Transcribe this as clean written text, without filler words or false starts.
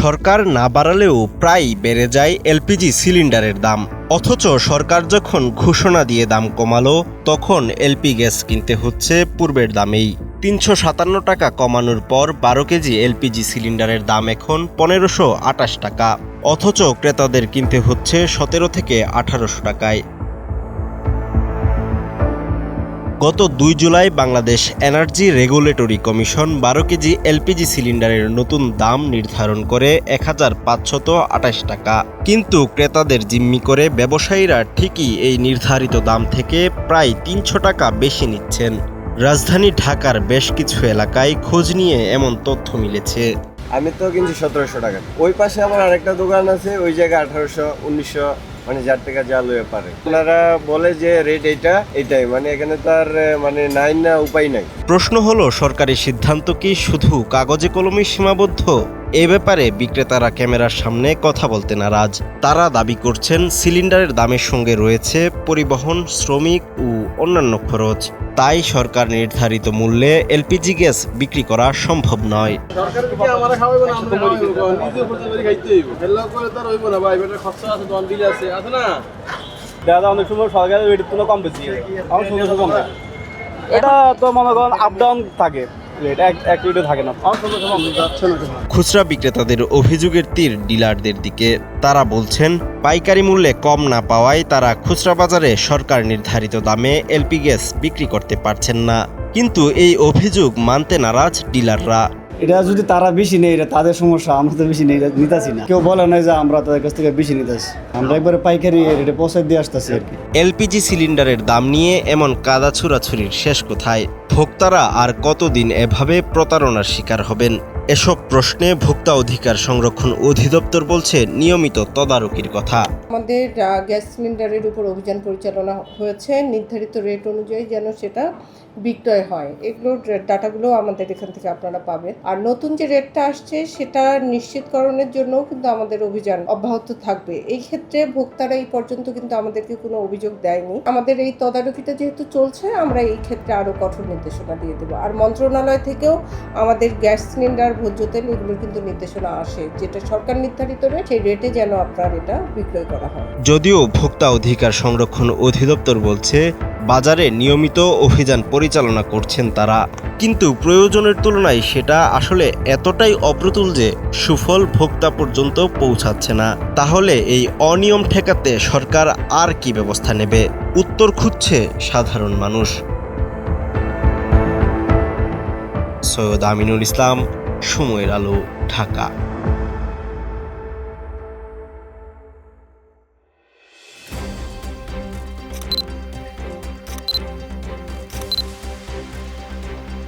সরকার না বাড়ালেও প্রায় বেড়ে যায় এলপিজি সিলিন্ডারের দাম। অথচ সরকার যখন ঘোষণা দিয়ে দাম কমালো, তখন এলপি গ্যাস কিনতে হচ্ছে পূর্বের দামেই। ৩৫৭ টাকা কমানোর পর ১২ কেজি এলপিজি সিলিন্ডারের দাম এখন ১৫২৮ টাকা। অথচ ক্রেতাদের কিনতে হচ্ছে ১৭ থেকে ১৮০০ টাকায়। গত ২ July Bangladesh energy regulatory commission ১২ KG LPG সিলিন্ডারের নতুন দাম নির্ধারণ করে ১৫২৮ টাকা। কিন্তু ক্রেতাদের জিম্মি করে ব্যবসায়ীরা ঠিকই এই নির্ধারিত দাম থেকে প্রায় ৩০০ টাকা বেশি নিচ্ছেন। রাজধানী ঢাকার বেশ কিছু এলাকায় খোঁজ নিয়ে এমন তথ্য মিলেছে। আমি তো কিনছি ১৭০০ টাকা। ওই পাশে আমার আরেকটা দোকান আছে, ওই জায়গায় ১৮০০, ১৯০০, মানে যার টাকা যা লয়ে পারে। আপনারা বলে যে রেট এইটাই, মানে এখানে তার মানে নাই না, উপায় নাই। প্রশ্ন হলো, সরকারি সিদ্ধান্ত কি শুধু কাগজে কলমে সীমাবদ্ধ? এ ব্যাপারে বিক্রেতারা ক্যামেরার সামনে কথা বলতে নারাজ। তারা দাবি করছেন সিলিন্ডারের দামের সঙ্গে রয়েছে পরিবহন, শ্রমিক ও অন্যান্য খরচ। তাই সরকার নির্ধারিত মূল্যে এলপিজি গ্যাস বিক্রি করা সম্ভব নয়। এটা তো মনে করেন আপ ডাউন থাকে, খুচরা বিক্রেতাদের অভিযোগের তীর ডিলারদের দিকে। তারা বলছেন, পাইকারি মূল্যে কম না পাওয়ায় তারা খুচরা বাজারে সরকার নির্ধারিত দামে এলপি গ্যাস বিক্রি করতে পারছেন না। কিন্তু এই অভিযোগ মানতে নারাজ ডিলাররা। এটা যদি তারা বেশি নেই, এটা তাদের সমস্যা, আমরা তো বেশি নিতেছি না। কেউ বলে না যে আমরা তাদের কাছ থেকে বেশি নিতেছি, আমরা একবারে পাইকারি রেটে পৌঁছায় দিয়ে আসতেছি আর কি। এলপিজি সিলিন্ডারের দাম নিয়ে এমন কাদা ছুড়াছুরির শেষ কোথায়? ভোক্তারা আর কতদিন এভাবে প্রতারণার শিকার হবেন? এসব প্রশ্নে ভোক্তা অধিকার সংরক্ষণ অধিদপ্তর বলছে নিয়মিত তদারকির কথা। আমাদের গ্যাস সিলিন্ডারের উপর অভিযান পরিচালনা হয়েছে, নির্ধারিত রেট অনুযায়ী যেন সেটা বিক্রয় হয়। এগুলোর ডাটাগুলো আমাদের এখান থেকে আপনারা পাবেন। আর নতুন যে রেটটা আসছে সেটা নিশ্চিতকরণের জন্যও কিন্তু আমাদের অভিযান অব্যাহত থাকবে। এই ক্ষেত্রে ভোক্তারা এই পর্যন্ত কিন্তু আমাদেরকে কোনো অভিযোগ দেয়নি। আমাদের এই তদারকিটা যেহেতু চলছে, আমরা এই ক্ষেত্রে আরও কঠোর নির্দেশনা দিয়ে দেবো। আর মন্ত্রণালয় থেকেও আমাদের গ্যাস সিলিন্ডার, ভোজ্য তেল এগুলোর কিন্তু নির্দেশনা আসে, যেটা সরকার নির্ধারিত রেট, সেই রেটে যেন আপনার এটা বিক্রয় করা হয়। যদিও ভোক্তা অধিকার সংরক্ষণ অধিদপ্তর বলছে বাজারে নিয়মিত অভিযান পরিচালনা করছেন তারা, কিন্তু প্রয়োজনের তুলনায় সেটা আসলে এতটাই অপ্রতুল যে সুফল ভোক্তা পর্যন্ত পৌঁছাচ্ছে না। তাহলে এই অনিয়ম ঠেকাতে সরকার আর কি ব্যবস্থা নেবে? উত্তর খুঁজছে সাধারণ মানুষ। সৈয়দ আমিনুল ইসলাম, সময়ের আলো, ঢাকা।